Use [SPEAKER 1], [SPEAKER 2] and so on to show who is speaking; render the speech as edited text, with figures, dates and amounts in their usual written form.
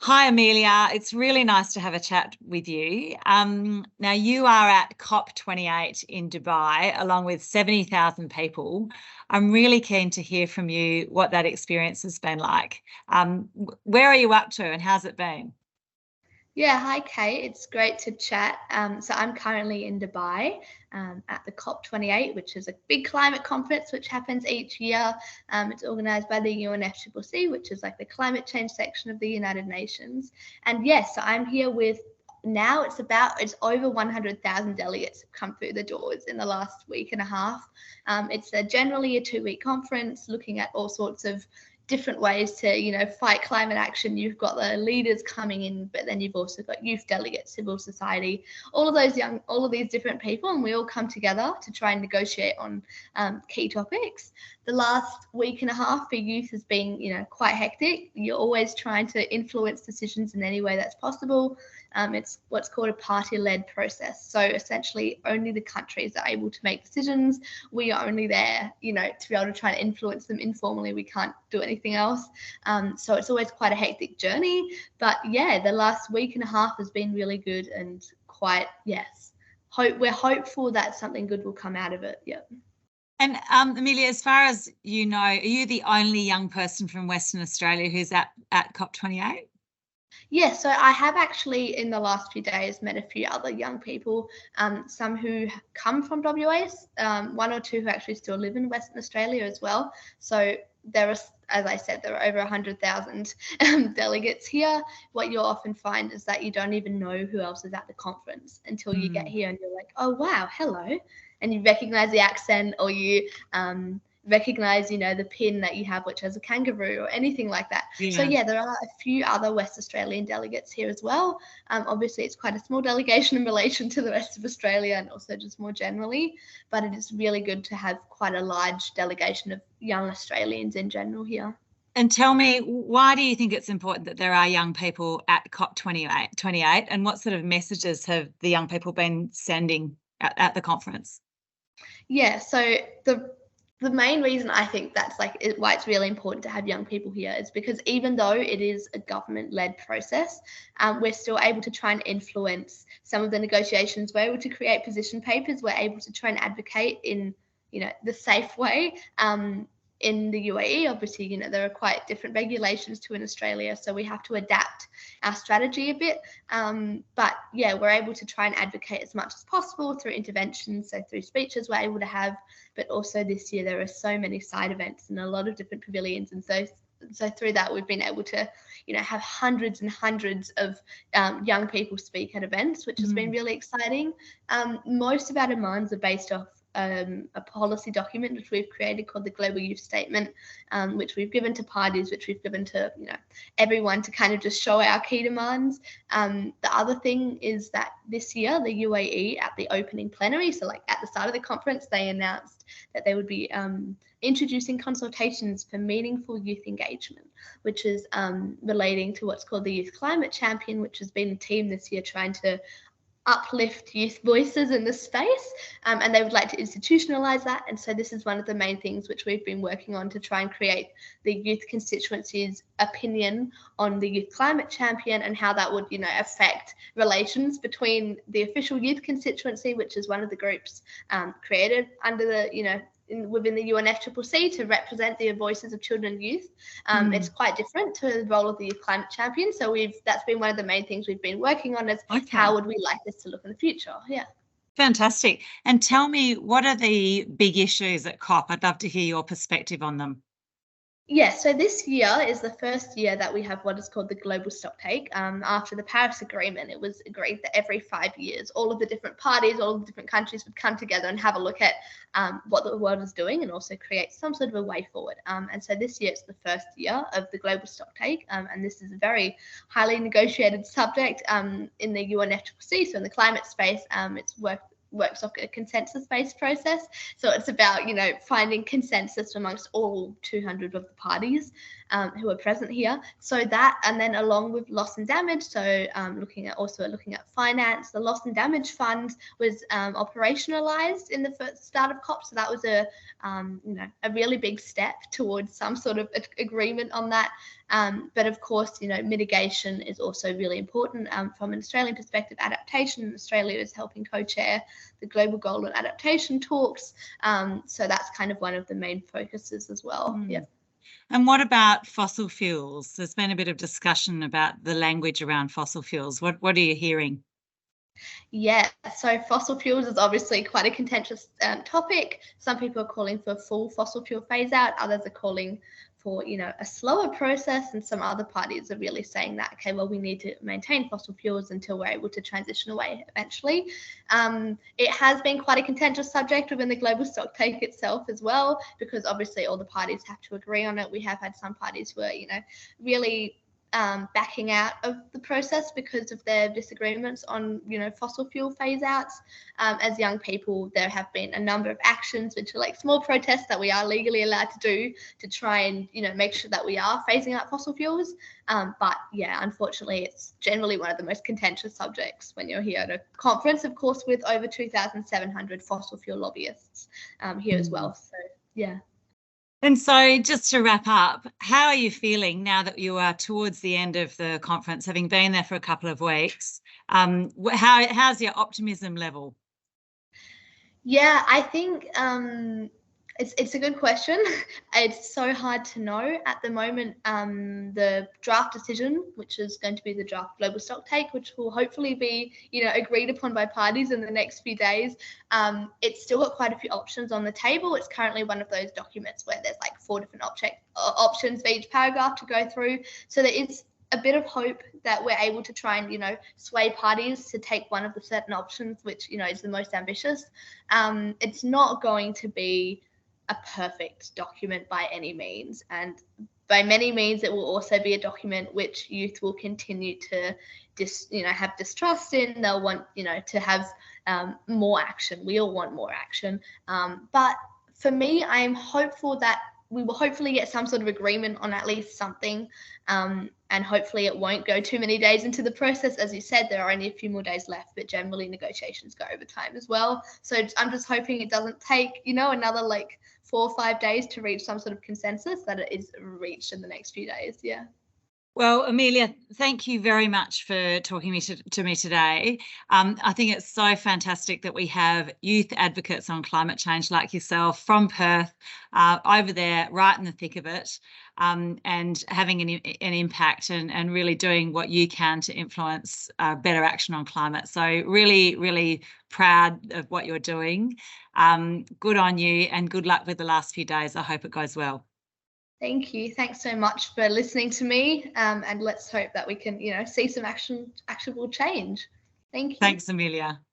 [SPEAKER 1] Hi, Amelia. It's really nice to have a chat with you. Now, you are at COP28 in Dubai, along with 70,000 people. I'm really keen to hear from you what that experience has been like. Where are you up to and how's it been?
[SPEAKER 2] Yeah, hi Kate. It's great to chat. So I'm currently in Dubai at the COP28, which is a big climate conference which happens each year. It's organised by the UNFCCC, which is like the climate change section of the United Nations. And yes, so I'm here with now it's over 100,000 delegates have come through the doors in the last week and a half. It's generally a 2-week conference looking at all sorts of different ways to fight climate action. You've got the leaders coming in, but then you've also got youth delegates, civil society, all of these different people, and we all come together to try and negotiate on key topics. The last week and a half for youth has been quite hectic. You're always trying to influence decisions in any way that's possible. It's what's called a party-led process. So essentially only the countries are able to make decisions. We are only there, to be able to try and influence them informally. We can't do anything else. So it's always quite a hectic journey. But yeah, the last week and a half has been really good and quite, yes. We're hopeful that something good will come out of it. Yeah.
[SPEAKER 1] And Amelia, as far as you know, are you the only young person from Western Australia who's at COP28?
[SPEAKER 2] Yeah, so I have actually in the last few days met a few other young people, some who come from WAs, one or two who actually still live in Western Australia as well. So there are, as I said, there are over 100,000 delegates here. What you'll often find is that you don't even know who else is at the conference until you get here and you're like, oh, wow, hello. And you recognize the accent, or you recognize the pin that you have which has a kangaroo or anything like that. So yeah, there are a few other West Australian delegates here as well. Obviously it's quite a small delegation in relation to the rest of Australia and also just more generally, but it is really good to have quite a large delegation of young Australians in general here.
[SPEAKER 1] And tell me, why do you think it's important that there are young people at COP28, and what sort of messages have the young people been sending at the conference?
[SPEAKER 2] Yeah, so the main reason I think that's why it's really important to have young people here is because even though it is a government-led process, we're still able to try and influence some of the negotiations. We're able to create position papers. We're able to try and advocate in the safe way. In the UAE, obviously, there are quite different regulations to in Australia, so we have to adapt our strategy a bit. But yeah, we're able to try and advocate as much as possible through interventions, so through speeches we're able to have, but also this year there are so many side events and a lot of different pavilions, and so through that we've been able to have hundreds and hundreds of young people speak at events, which has been really exciting. Most of our demands are based off a policy document which we've created called the Global Youth Statement, which we've given to parties, which we've given to everyone to kind of just show our key demands. The other thing is that this year the UAE at the opening plenary, so at the start of the conference, they announced that they would be introducing consultations for meaningful youth engagement, which is relating to what's called the Youth Climate Champion, which has been a team this year trying to uplift youth voices in the space, and they would like to institutionalize that. And so this is one of the main things which we've been working on to try and create the youth constituency's opinion on the Youth Climate Champion and how that would affect relations between the official youth constituency, which is one of the groups created under the within the UNFCCC to represent the voices of children and youth. It's quite different to the role of the Youth Climate Champion. So that's been one of the main things we've been working on is how would we like this to look in the future? Yeah.
[SPEAKER 1] Fantastic. And tell me, what are the big issues at COP? I'd love to hear your perspective on them.
[SPEAKER 2] Yeah, so this year is the first year that we have what is called the global stocktake. After the Paris Agreement, it was agreed that every 5 years, all of the different parties, all of the different countries would come together and have a look at what the world is doing and also create some sort of a way forward. And so this year it's the first year of the global stocktake, and this is a very highly negotiated subject in the UNFCCC, so in the climate space. It's works off a consensus-based process. So it's about, finding consensus amongst all 200 of the parties. who are present here. So that, and then along with loss and damage, so looking at finance, the loss and damage fund was operationalized in the first start of COP. So that was a really big step towards some sort of agreement on that. But of course, mitigation is also really important from an Australian perspective. Adaptation, Australia is helping co-chair the Global Goal on Adaptation talks. So that's kind of one of the main focuses as well. Yeah.
[SPEAKER 1] And what about fossil fuels? There's been a bit of discussion about the language around fossil fuels. What are you hearing?
[SPEAKER 2] Yeah, so fossil fuels is obviously quite a contentious topic. Some people are calling for a full fossil fuel phase out. Others are calling for, a slower process. And some other parties are really saying that, okay, well, we need to maintain fossil fuels until we're able to transition away eventually. It has been quite a contentious subject within the global stocktake itself as well, because obviously all the parties have to agree on it. We have had some parties who are, really backing out of the process because of their disagreements on, fossil fuel phase outs. As young people, there have been a number of actions, which are like small protests that we are legally allowed to do to try and, make sure that we are phasing out fossil fuels. But yeah, unfortunately, it's generally one of the most contentious subjects when you're here at a conference, of course, with over 2,700 fossil fuel lobbyists here as well. So yeah.
[SPEAKER 1] And so just to wrap up, how are you feeling now that you are towards the end of the conference, having been there for a couple of weeks? How's your optimism level?
[SPEAKER 2] Yeah, I think it's a good question. It's so hard to know at the moment. The draft decision, which is going to be the draft global stocktake, which will hopefully be, agreed upon by parties in the next few days. It's still got quite a few options on the table. It's currently one of those documents where there's like 4 different options for each paragraph to go through. So there is a bit of hope that we're able to try and, sway parties to take one of the certain options, which, is the most ambitious. It's not going to be a perfect document by any means. And by many means, it will also be a document which youth will continue to have distrust in. They'll want, to have more action. We all want more action. But for me, I am hopeful that we will hopefully get some sort of agreement on at least something. And hopefully it won't go too many days into the process. As you said, there are only a few more days left, but generally negotiations go over time as well. So I'm just hoping it doesn't take, another like 4 or 5 days to reach some sort of consensus, that it is reached in the next few days. Yeah.
[SPEAKER 1] Well, Amelia, thank you very much for talking to me today. I think it's so fantastic that we have youth advocates on climate change like yourself from Perth, over there right in the thick of it, and having an impact and really doing what you can to influence better action on climate. So really, really proud of what you're doing. Good on you, and good luck with the last few days. I hope it goes well.
[SPEAKER 2] Thank you. Thanks so much for listening to me. And let's hope that we can, see some actionable change. Thank you.
[SPEAKER 1] Thanks, Amelia.